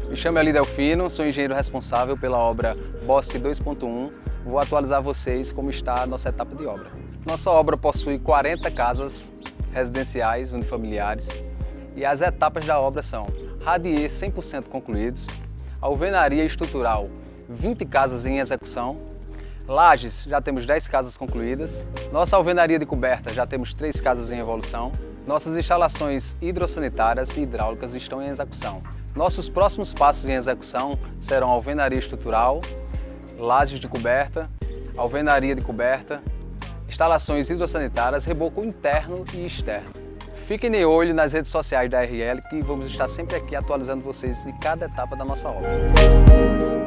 Me chamo Eli Delfino, sou engenheiro responsável pela obra Bosque 2.1. Vou atualizar vocês como está a nossa etapa de obra. Nossa obra possui 40 casas residenciais unifamiliares e as etapas da obra são radier 100% concluídos, alvenaria estrutural 20 casas em execução, lajes já temos 10 casas concluídas, nossa alvenaria de coberta já temos 3 casas em evolução, nossas instalações hidrossanitárias e hidráulicas estão em execução. Nossos próximos passos em execução serão alvenaria estrutural, lajes de coberta, alvenaria de coberta, instalações hidrossanitárias, reboco interno e externo. Fiquem de olho nas redes sociais da RL que vamos estar sempre aqui atualizando vocês de cada etapa da nossa obra.